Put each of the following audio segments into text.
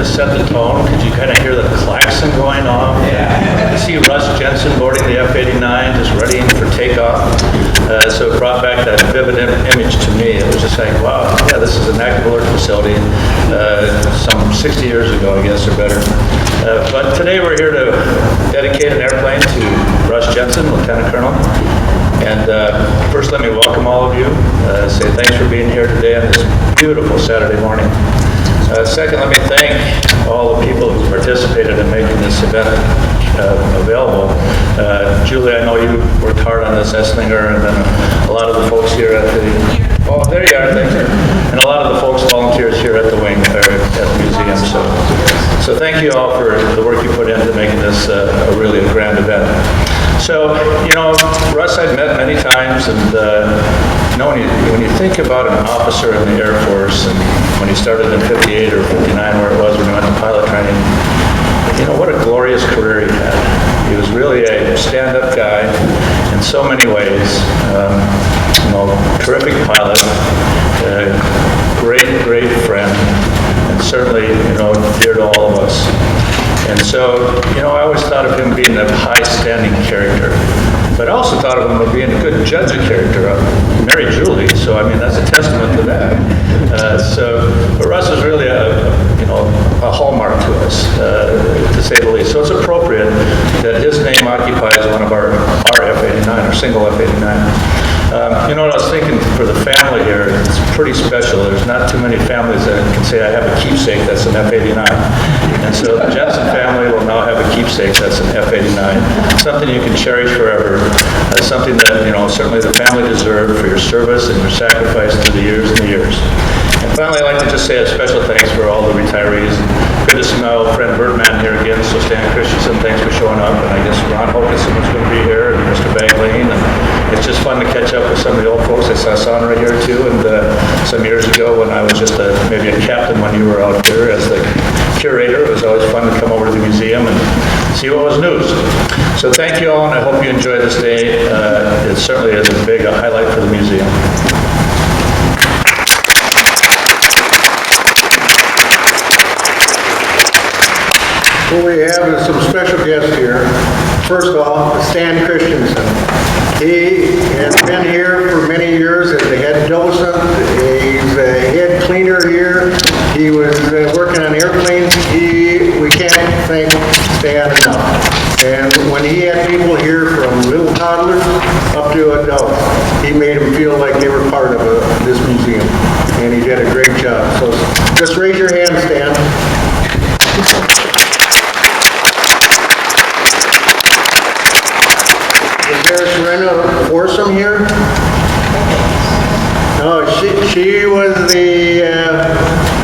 set the tone. Could you kind of hear the klaxon going off? Yeah. You see Russ Jensen boarding the F-89, just readying for takeoff. So it brought back that vivid image to me. It was just like, wow, yeah, this is an active alert facility some 60 years ago, I guess, or better. But today we're here to dedicate an airplane to Russ Jensen, Lieutenant Colonel. And first, let me welcome all of you. Say thanks for being here today on this beautiful Saturday morning. Second, let me thank all the people who participated in making this event available. Julie, I know you worked hard on this, Esslinger, and then a lot of the folks here at the... Oh, there you are, thank you. And a lot of the folks, volunteers here at the wing, or at the museum. So thank you all for the work you put into making this a really grand event. So, you know, Russ I've met many times, and you know, when you think about an officer in the Air Force, and when he started in 58 or 59, where it was when he went to pilot training, you know, what a glorious career he had. He was really a stand-up guy in so many ways. You know, terrific pilot, great friend, and certainly, you know, dear to all of us. And so, you know, I always thought of him being a high-standing character. But I also thought of him as being a good judge of character. Married Julie, so I mean, that's a testament to that. But Russ is really a hallmark to us, to say the least. So it's appropriate that his name occupies one of our F-89, our single F-89. You know what I was thinking for the family here, it's pretty special. There's not too many families that can say, I have a keepsake that's an F-89. And so the Jensen family will now have a keepsake that's an F-89. Something you can cherish forever. Something that, you know, certainly the family deserved for your service and your sacrifice through the years and the years. And finally, I'd like to just say a special thanks for all the retirees. Good to see my old friend Birdman here again, so Stan Christensen, thanks for showing up. And I guess Ron Hokinson was going to be here, and Mr. Baglane. And it's just fun to catch up with some of the old folks. I saw Sandra here too, and some years ago when I was just maybe a captain when you were out here as the curator, it was always fun to come over to the museum and see what was news. So thank you all, and I hope you enjoy this day. It certainly is a big highlight for the museum. What we have is some special guests here. First of all, Stan Christensen. He has been here for many years as the head docent. He's a head cleaner here. He was working on airplanes. We can't thank Stan enough. And when he had people here from little toddlers up to adults, he made them feel like they were part of this museum. And he did a great job. So just raise your hand, Stan. There's Serena Forsum here. No, she was the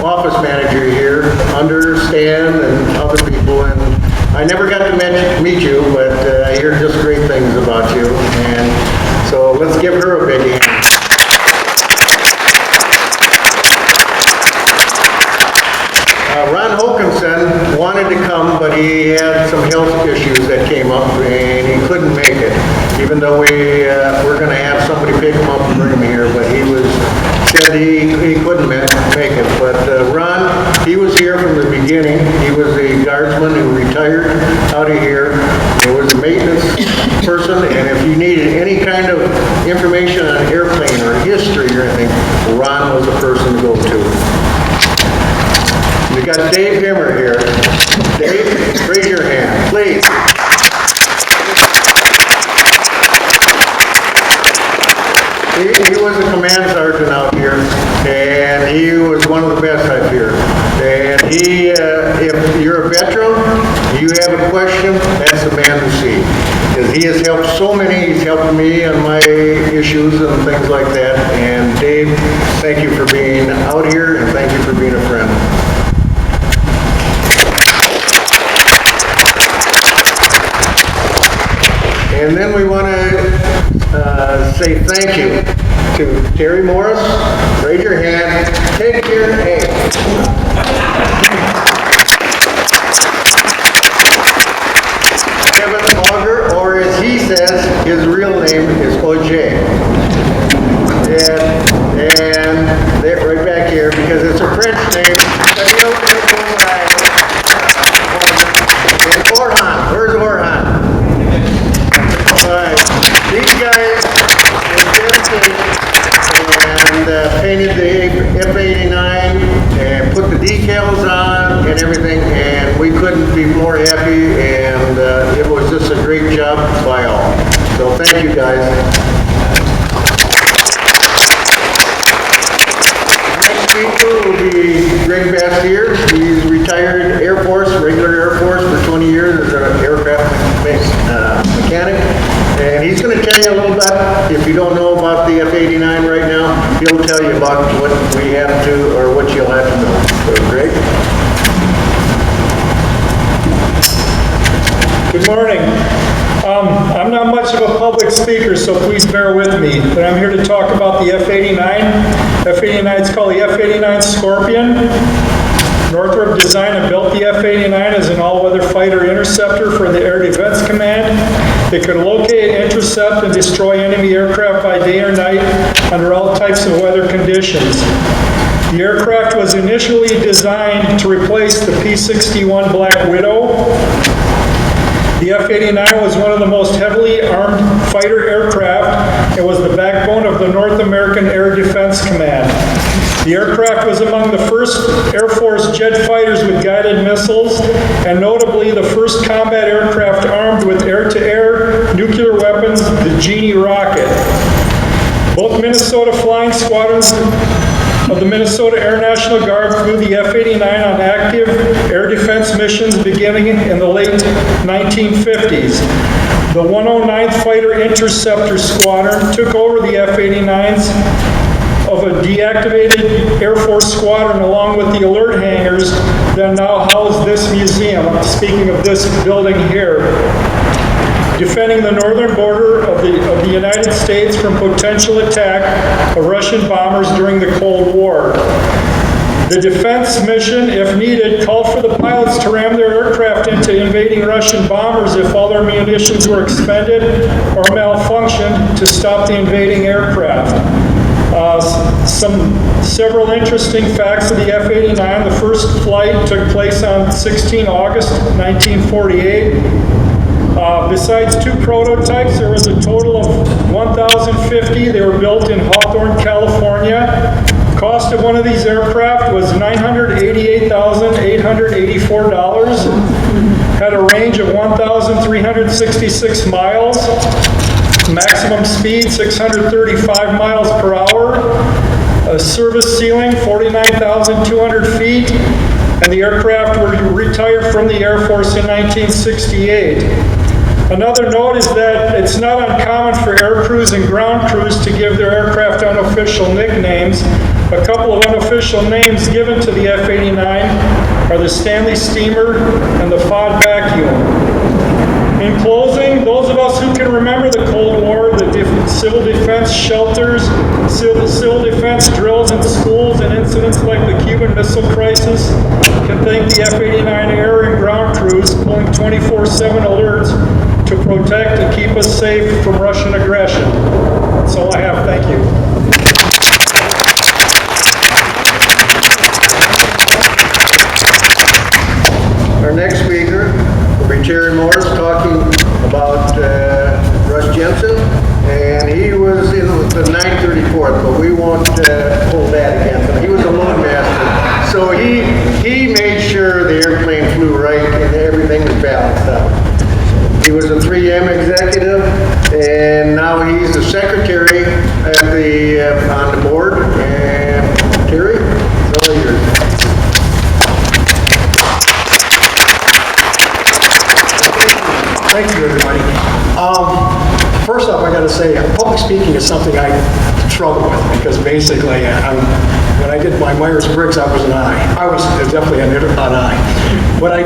office manager here under Stan and other people, and I never got to meet you, but I hear just great things about you, and so let's give her a big hand. Ron Hokinson wanted to come, but he had some health issues that came up, and he couldn't make it. Even though we're going to have somebody pick him up and bring him here, but he said he couldn't make it. But Ron, he was here from the beginning. He was a guardsman who retired out of here. He was a maintenance person, and if you needed any kind of information on airplane or history or anything, Ron was the person to go to. We got Dave Himmer here. Dave, raise your hand, please. He was a command sergeant out here, and he was one of the best out here. And if you're a veteran, you have a question, that's the man to see. Because he has helped so many, he's helped me on my issues and things like that. And Dave, thank you for being out here, and thank you for being a friend. And then we want to say thank you to Terry Morris. Raise your hand. Take your hand. Kevin Auger, or as he says, his real name is OJ. And they're right back here because it's a French name. we couldn't be more happy, and it was just a great job by all. So thank you, guys. Next speaker will be Greg Bastier. He's retired Air Force, regular Air Force for 20 years as an aircraft mechanic. And he's going to tell you a little bit, if you don't know about the F-89 right now, he'll tell you about what we have to, or what you'll have to know. So, Greg? Good morning. I'm not much of a public speaker, so please bear with me, but I'm here to talk about the F-89. F-89 is called the F-89 Scorpion. Northrop designed and built the F-89 as an all-weather fighter interceptor for the Air Defense Command. It could locate, intercept, and destroy enemy aircraft by day or night under all types of weather conditions. The aircraft was initially designed to replace the P-61 Black Widow. The F-89 was one of the most heavily armed fighter aircraft and was the backbone of the North American Air Defense Command. The aircraft was among the first Air Force jet fighters with guided missiles, and notably the first combat aircraft armed with air-to-air nuclear weapons, the Genie rocket. Both Minnesota flying squadrons of the Minnesota Air National Guard flew the F-89 on active air defense missions beginning in the late 1950s. The 109th Fighter Interceptor Squadron took over the F-89s of a deactivated Air Force squadron along with the alert hangars that now house this museum. I'm speaking of this building here. Defending the northern border of the United States from potential attack of Russian bombers during the Cold War. The defense mission, if needed, called for the pilots to ram their aircraft into invading Russian bombers if all their munitions were expended or malfunctioned to stop the invading aircraft. Several interesting facts of the F-89. The first flight took place on 16 August 1948. Besides 2 prototypes, there was a total of 1,050. They were built in Hawthorne, California. Cost of one of these aircraft was $988,884. Had a range of 1,366 miles. Maximum speed 635 miles per hour. A service ceiling 49,200 feet. And the aircraft were retired from the Air Force in 1968. Another note is that it's not uncommon for air crews and ground crews to give their aircraft unofficial nicknames. A couple of unofficial names given to the F-89 are the Stanley Steamer and the FOD Vacuum. In closing, those of us who can remember the Cold War, the civil defense shelters, civil defense drills in schools, and incidents like the Cuban Missile Crisis can thank the F-89 air and ground crews pulling 24/7 alerts to protect and keep us safe from Russian aggression. That's all I have. Thank you. Our next speaker will be Terry Morris talking about Russ Jensen, and he was in the 934th, but we won't pull that against him. He was a load master, so he made sure the airplane flew right and everything was balanced out. He was a 3M executive, and now he's the secretary at on the board. And Terry, it's all yours. Thank you, everybody. First off, I got to say, public speaking is something I struggle with because basically, when I did my Myers-Briggs, I was an I. I was definitely an I. But I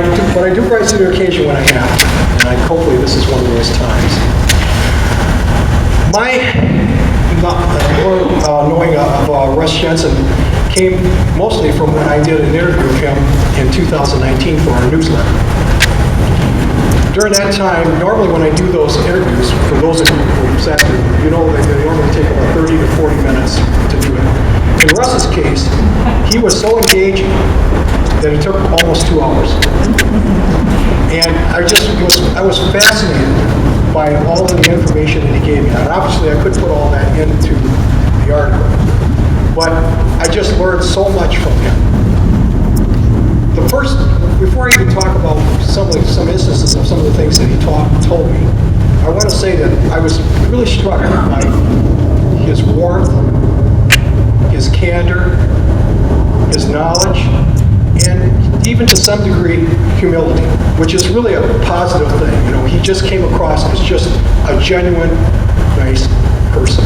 do rise to the occasion when I have to, and hopefully this is one of those times. My knowing of Russ Jensen came mostly from when I did an interview with him in 2019 for our newsletter. During that time, normally when I do those interviews, for those of you who sat through, you know that they normally take about 30 to 40 minutes to do it. In Russ's case, he was so engaging that it took almost 2 hours. And I was fascinated by all of the information that he gave me. And obviously I couldn't put all that into the article, but I just learned so much from him. The first, before I even talk about some instances of some of the things that he told me, I want to say that I was really struck by his warmth, his candor, his knowledge, and even to some degree, humility, which is really a positive thing. You know, he just came across as just a genuine, nice person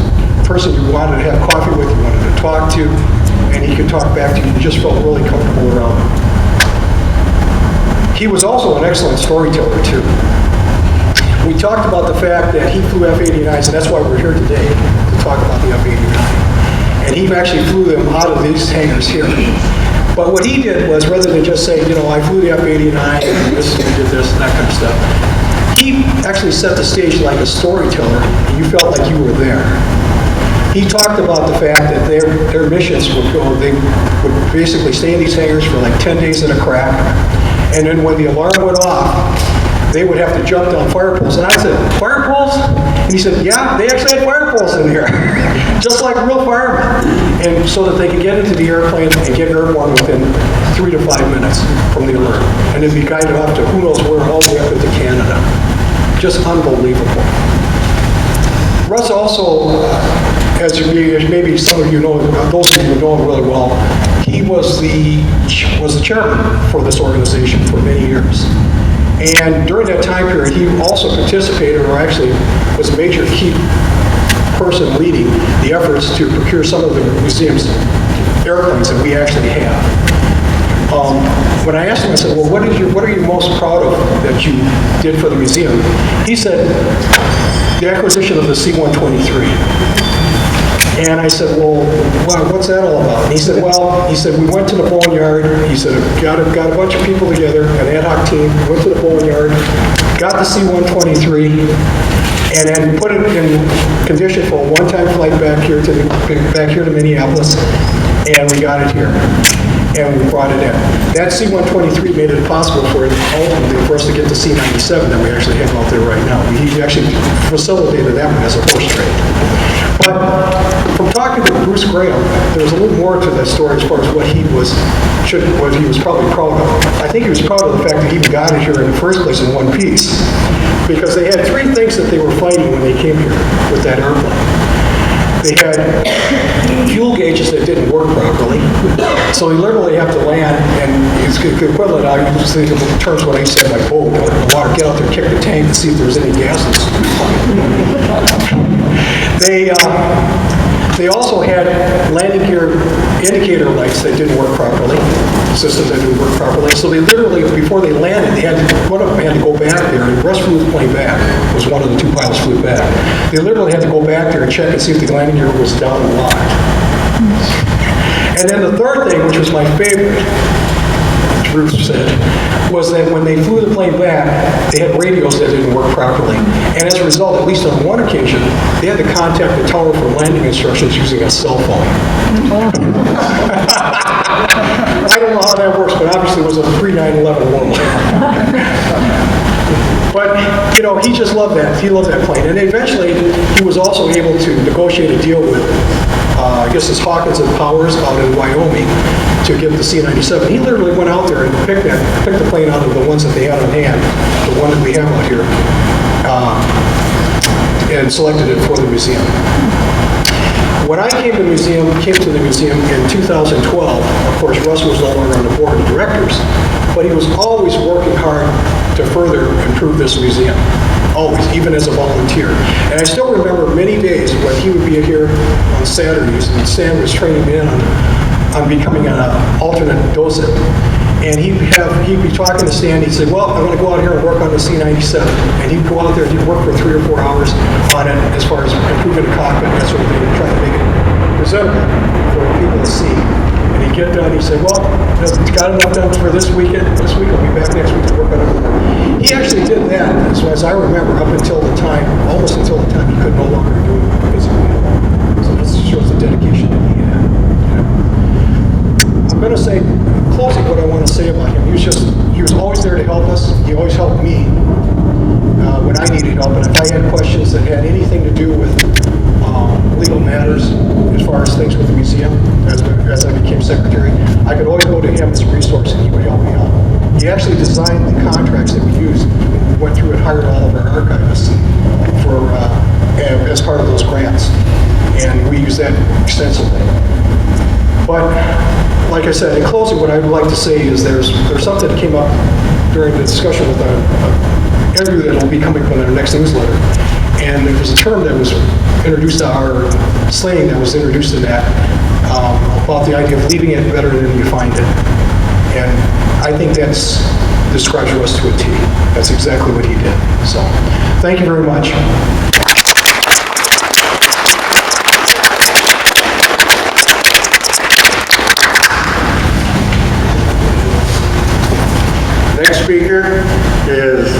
you wanted to have coffee with, you wanted to talk to, and he could talk back to you. You just felt really comfortable around him. He was also an excellent storyteller, too. We talked about the fact that he flew F-89s, and that's why we're here today, to talk about the F-89. And he actually flew them out of these hangars here. But what he did was, rather than just say, you know, I flew the F-89, and we did this, and that kind of stuff, he actually set the stage like a storyteller, and you felt like you were there. He talked about the fact that their missions would go, they would basically stay in these hangars for like 10 days in a crack, and then when the alarm went off, they would have to jump down fire poles. And I said, fire poles? And he said, yeah, they actually had fire poles in here, just like real firemen. And so that they could get into the airplane and get airborne within 3 to 5 minutes from the alert. And then be guided off to who knows where, all the way up into Canada. Just unbelievable. Russ also, as maybe some of you know, those of you who know him really well, he was the chairman for this organization for many years. And during that time period, he also participated, or actually was a major key person leading the efforts to procure some of the museum's airplanes that we actually have. When I asked him, I said, well, what are you most proud of that you did for the museum? He said, the acquisition of the C-123. And I said, well, what's that all about? And he said, we went to the boneyard. He said, got a bunch of people together, an ad hoc team, went to the boneyard, got the C-123, and then put it in condition for a one-time flight back here to Minneapolis, and we got it here. And we brought it in. That C-123 made it possible for us to get the C-97 that we actually have out there right now. He actually facilitated that one as a horse trade. But from talking to Bruce Graham, there was a little more to that story as far as what he was probably proud of. I think he was proud of the fact that he even got it here in the first place in one piece, because they had 3 things that they were fighting when they came here with that airplane. They had fuel gauges that didn't work properly, so they literally have to land, and it's the equivalent, I was thinking in terms of what I said, like, oh, in the water, get out there, kick the tank, and see if there's any gases. They also had landing gear indicator lights that didn't work properly, systems that didn't work properly. So they literally, before they landed, one of them had to go back there, and Russ flew the plane back, was one of the 2 pilots flew back. They literally had to go back there and check and see if the landing gear was down and locked. And then the third thing, which was my favorite, which Bruce said, was that when they flew the plane back, they had radios that didn't work properly. And as a result, at least on one occasion, they had to contact the tower for landing instructions using a cell phone. I don't know how that works, but obviously it was a pre-9/11 world. But, you know, he just loved that. He loved that plane. And eventually, he was also able to negotiate a deal with, I guess it's Hawkins and Powers out in Wyoming, to get the C-97. He literally went out there and picked the plane out of the ones that they had on hand, the one that we have out here, and selected it for the museum. When I came to the museum in 2012, of course, Russ was no longer on the board of directors, but he was always working hard to further improve this museum, always, even as a volunteer. And I still remember many days when he would be here on Saturdays, and Sam was training me in on becoming an alternate docent. And he'd be talking to Stan, he'd say, well, I'm going to go out here and work on the C-97. And he'd go out there and he'd work for 3 or 4 hours on it as far as improving the cockpit, that sort of thing, and trying to make it presentable for people to see. And he'd get done, he'd say, well, it's got enough done for this weekend. This week, I'll be back next week to work on it more. He actually did that, as I remember, almost until the time he could no longer do it physically. So that shows the dedication that he had. I'm going to say, closing, what I want to say about him, he was always there to help us. He always helped me when I needed help. And if I had questions that had anything to do with legal matters as far as things with the museum as I became secretary. I could always go to him as a resource and he would help me out. He actually designed the contracts that we used. We went through and hired all of our archivists for as part of those grants, and we use that extensively. But like I said, in closing, what I would like to say is there's something that came up during the discussion with an interview that will be coming from our next newsletter, and there was a term that was introduced to our slang that was introduced in that about the idea of leaving it better than you find it, and I think that describes Russ to a T. That's exactly what he did. So, thank you very much. Next speaker is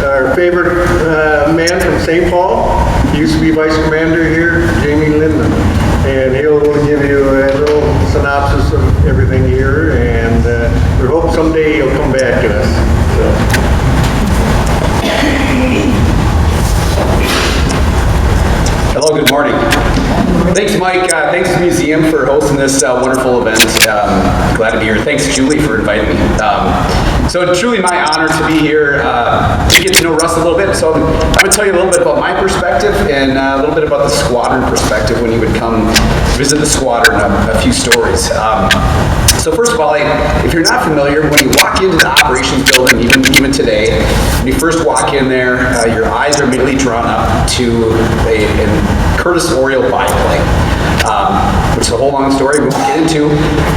our favorite man from St. Paul. He used to be vice commander here, Jamie Lindman. And he'll give you a little synopsis of everything here, and we hope someday he'll come back to us. Hello, good morning. Thanks, Mike. Thanks to the museum for hosting this wonderful event. Glad to be here. Thanks, Julie, for inviting me. So it's truly my honor to be here to get to know Russ a little bit. So I'm going to tell you a little bit about my perspective and a little bit about the squadron perspective when he would come visit the squadron, a few stories. So first of all, if you're not familiar, when you walk into the operations building, even today, when you first walk in there, your eyes are immediately drawn up to a Curtiss Oriole biplane, which is a whole long story we won't get into,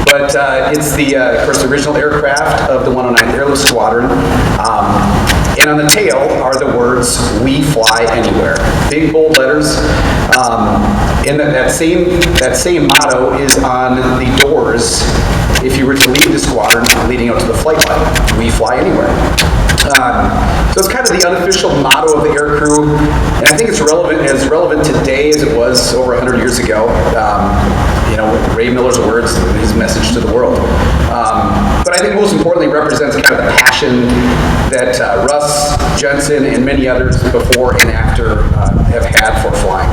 but it's the, of course, the original aircraft of the 109th Airlift Squadron. And on the tail are the words, "We fly anywhere." Big bold letters. And that same motto is on the doors if you were to leave the squadron leading out to the flight line. "We fly anywhere." So it's kind of the unofficial motto of the aircrew, and I think it's as relevant today as it was over 100 years ago. With Ray Miller's words, his message to the world. But I think most importantly represents kind of the passion that Russ Jensen and many others before and after have had for flying.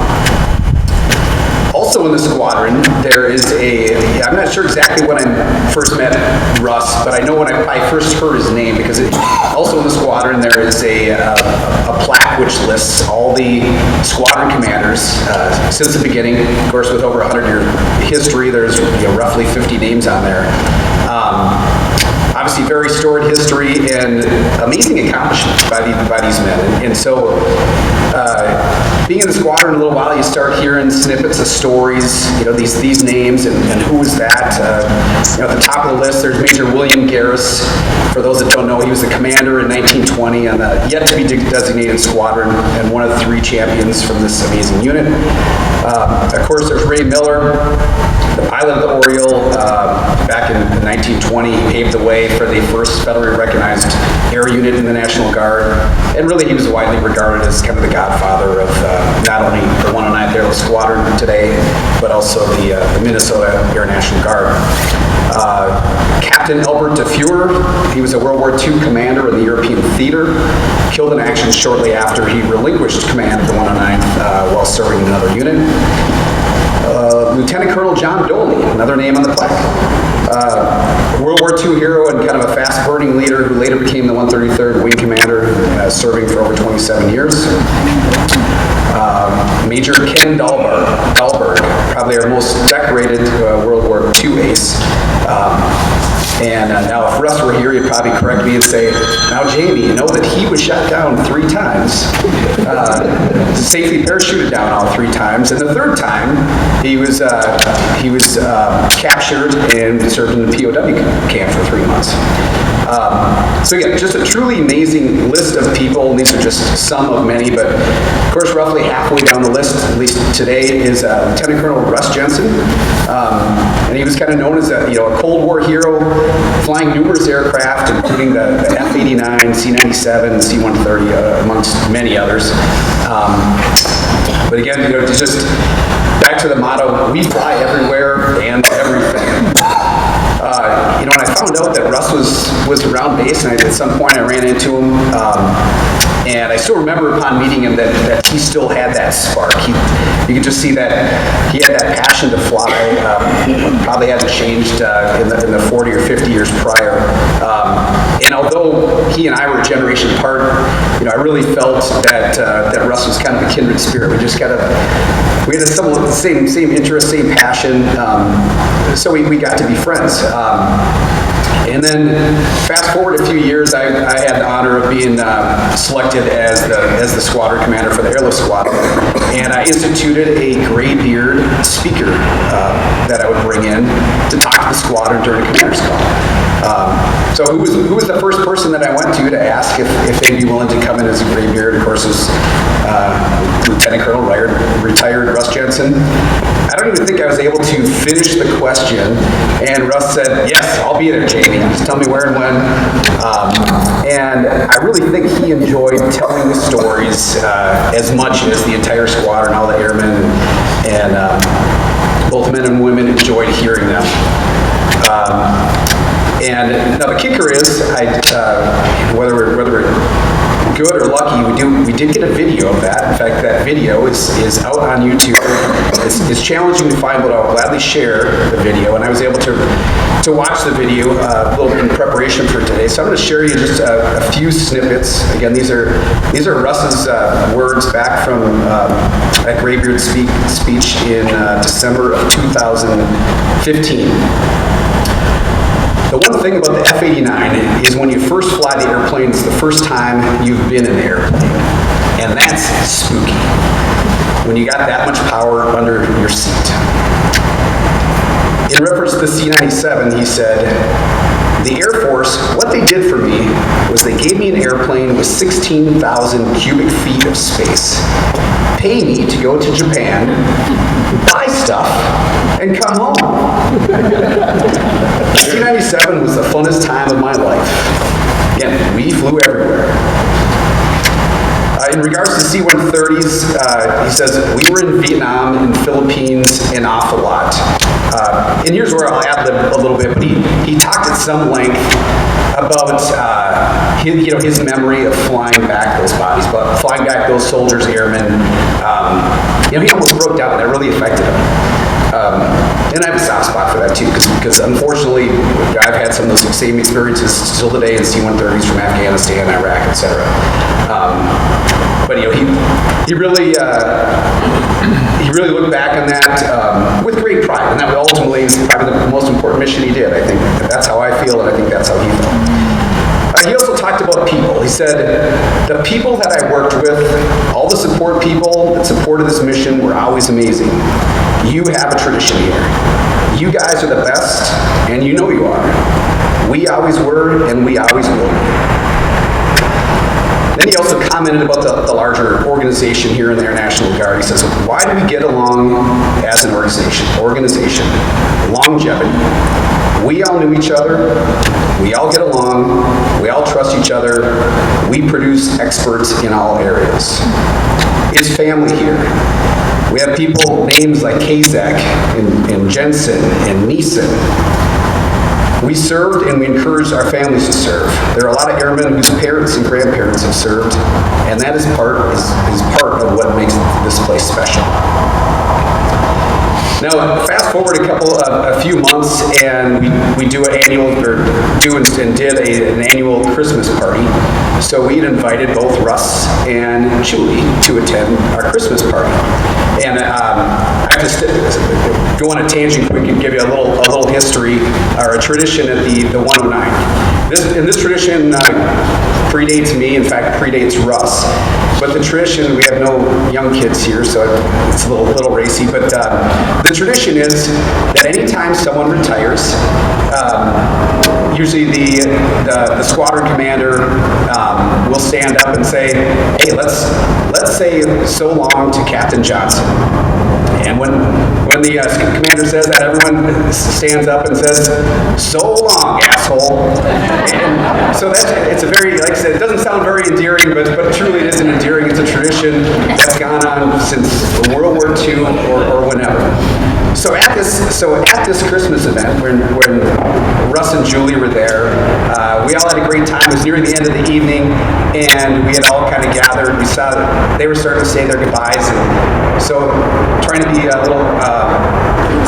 Also in the squadron, there is I'm not sure exactly when I first met Russ, but I know when I first heard his name, because also in the squadron there is a plaque which lists all the squadron commanders since the beginning. Of course, with over 100-year history, there's roughly 50 names on there. Obviously, very storied history and amazing accomplishments by these men. And so, being in the squadron a little while, you start hearing snippets of stories, these names and who is that. At the top of the list, there's Major William Garris. For those that don't know, he was the commander in 1920 on the yet-to-be-designated squadron and one of the 3 champions from this amazing unit. Of course, there's Ray Miller, the pilot of the Oriole. Back in 1920, he paved the way for the first federally recognized air unit in the National Guard. And really, he was widely regarded as kind of the godfather of not only the 109th Airlift Squadron today, but also the Minnesota Air National Guard. Captain Albert DeFuhr, he was a World War II commander in the European theater, killed in action shortly after he relinquished command of the 109th while serving in another unit. Lieutenant Colonel John Doley, another name on the plaque. World War II hero and kind of a fast-burning leader who later became the 133rd Wing Commander, serving for over 27 years. Major Ken Dahlberg, probably our most decorated World War II ace. Now if Russ were here, he'd probably correct me and say, "Now Jamie, you know that he was shot down 3 times, safely parachuted down all 3 times, and the 3rd time he was captured and served in the POW camp for 3 months." So again, just a truly amazing list of people, and these are just some of many, but of course roughly halfway down the list, at least today, is Lieutenant Colonel Russ Jensen. And he was kind of known as a Cold War hero, flying numerous aircraft, including the F-89, C-97, C-130, amongst many others. But again, just back to the motto, "We fly everywhere and everything." When I found out that Russ was around base, and at some point I ran into him, And I still remember upon meeting him that he still had that spark. You could just see that he had that passion to fly. Probably hadn't changed in the 40 or 50 years prior. And although he and I were a generation apart, I really felt that Russ was kind of a kindred spirit. We had the same interest, same passion. So we got to be friends. And then fast forward a few years, I had the honor of being selected as the squadron commander for the airlift squadron. And I instituted a graybeard speaker that I would bring in to talk to the squadron during a commander's call. So who was the first person that I went to ask if they'd be willing to come in as a graybeard? Of course, it was Lieutenant Colonel retired Russ Jensen. I don't even think I was able to finish the question, and Russ said, "Yes, I'll be there, Jamie. Just tell me where and when." And I really think he enjoyed telling the stories as much as the entire squadron, all the airmen, and both men and women enjoyed hearing them. And now the kicker is, whether we're good or lucky, we did get a video of that. In fact, that video is out on YouTube. It's challenging to find, but I'll gladly share the video. And I was able to watch the video a little bit in preparation for today. So I'm going to share you just a few snippets. Again, these are Russ's words back from that graybeard speech in December of 2015. The one thing about the F-89 is when you first fly the airplane, it's the first time you've been in the airplane. And that's spooky. When you got that much power under your seat. In reference to the C-97, he said, "The Air Force, what they did for me was they gave me an airplane with 16,000 cubic feet of space, pay me to go to Japan, buy stuff, and come home." The C-97 was the funnest time of my life. Again, we flew everywhere. In regards to C-130s, he says, "We were in Vietnam, in the Philippines, an awful lot." And here's where I'll ad-lib a little bit, but he talked at some length about his memory of flying back those bodies, but flying back those soldiers, airmen. He almost broke down. That really affected him. And I have a soft spot for that too, because unfortunately, I've had some of those same experiences still today in C-130s from Afghanistan, Iraq, etc. But he really looked back on that with great pride, and that ultimately is probably the most important mission he did. I think that's how I feel, and I think that's how he felt. He also talked about people. He said, "The people that I worked with, all the support people that supported this mission were always amazing. You have a tradition here. You guys are the best, and you know you are. We always were, and we always will be." Then he also commented about the larger organization here in the Air National Guard. He says, "Why do we get along as an organization? Longevity. We all knew each other. We all get along. We all trust each other. We produce experts in all areas. Is family here. We have people, names like Kazak and Jensen and Neeson. We served and we encouraged our families to serve. There are a lot of airmen whose parents and grandparents have served, and that is part of what makes this place special." Now, fast forward a few months, and we do an annual Christmas party. So we had invited both Russ and Julie to attend our Christmas party. And I have to go on a tangent quick and give you a little history or a tradition at the 109. This tradition predates me, in fact, predates Russ. But the tradition, we have no young kids here, so it's a little racy, but the tradition is that anytime someone retires, usually the squadron commander will stand up and say, "Hey, let's say so long to Captain Johnson." And when the commander says that, everyone stands up and says, "So long, asshole." And so it's a very, like I said, it doesn't sound very endearing, but truly it isn't endearing. It's a tradition that's gone on since World War II or whenever. So at this Christmas event, when Russ and Julie were there, we all had a great time. It was near the end of the evening, and we had all kind of gathered. We saw that they were starting to say their goodbyes, and so trying to be a little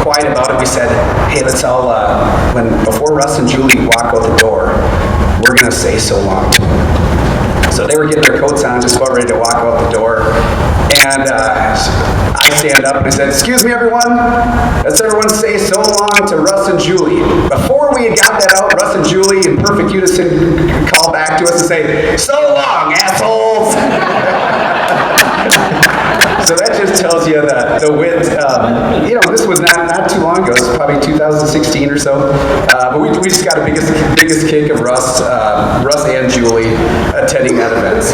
quiet about it, we said, hey, let's all, before Russ and Julie walk out the door, we're going to say so long to them. So they were getting their coats on, just about ready to walk out the door. And I stand up and I said, excuse me, everyone. Let's everyone say so long to Russ and Julie. Before we had got that out, Russ and Julie in perfect unison called back to us and say, so long, assholes. So that just tells you the width. This was not too long ago. It was probably 2016 or so. But we just got the biggest kick of Russ and Julie attending that event.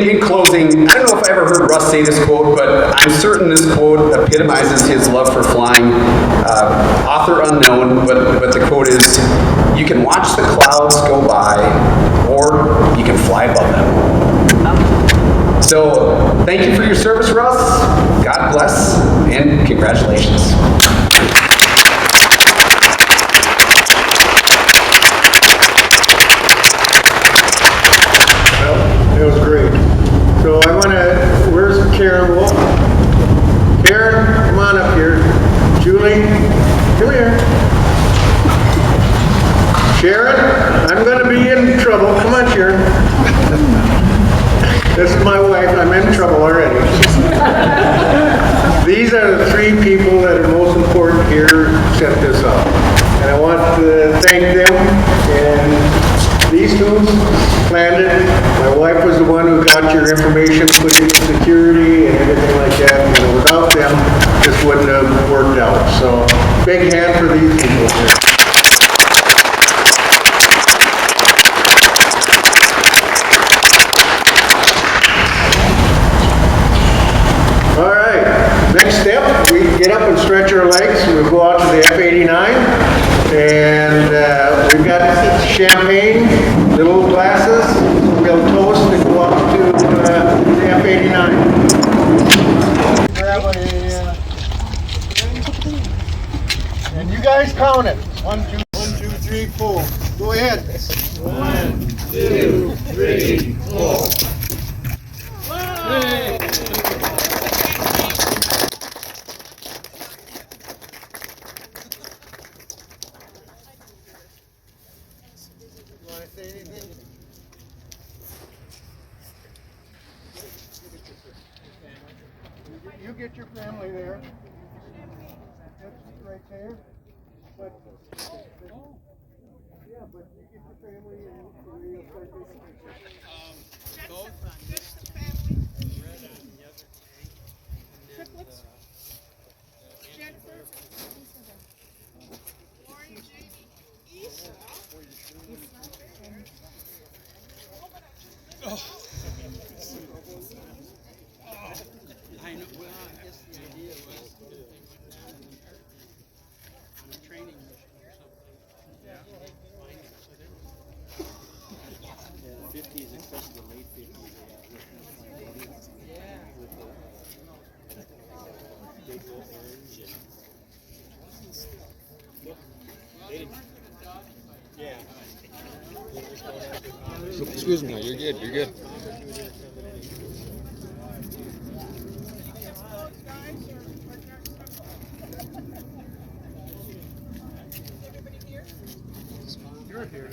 In closing, I don't know if I ever heard Russ say this quote, but I'm certain this quote epitomizes his love for flying. Author unknown, but the quote is, you can watch the clouds go by, or you can fly above them. So, thank you for your service, Russ. God bless, and congratulations. It was great. So where's Karen Wolf? Karen, come on up here. Julie, come here. Sharon, I'm going to be in trouble. Come on, Sharon. This is my wife. I'm in trouble already. These are the three people that are most important here to set this up. And I want to thank them. And these two planned it. My wife was the one who got your information, put in security and everything like that. Without them, this wouldn't have worked out. So, big hand for these people here. All right, next step, we get up and stretch our legs. We'll go out to the F-89. And we've got champagne, little glasses. We'll toast and go up to the F-89. Grab and you guys count it. 1, 2, 3, 4. Go ahead. 1, 2, 3, 4. Hey. Say anything? You get your family there. That's right there. But yeah, but you get your family and you'll start taking pictures. Just the family. Triplets. Jennifer. Lori, Jamie, Issa. I know. Well, I guess the idea was that they went down on a training mission or something. Yeah. Find it. So they were. Yeah, the 50s, especially the late 50s, with the big old orange and. Yeah. Excuse me, you're good, you're good. You're here.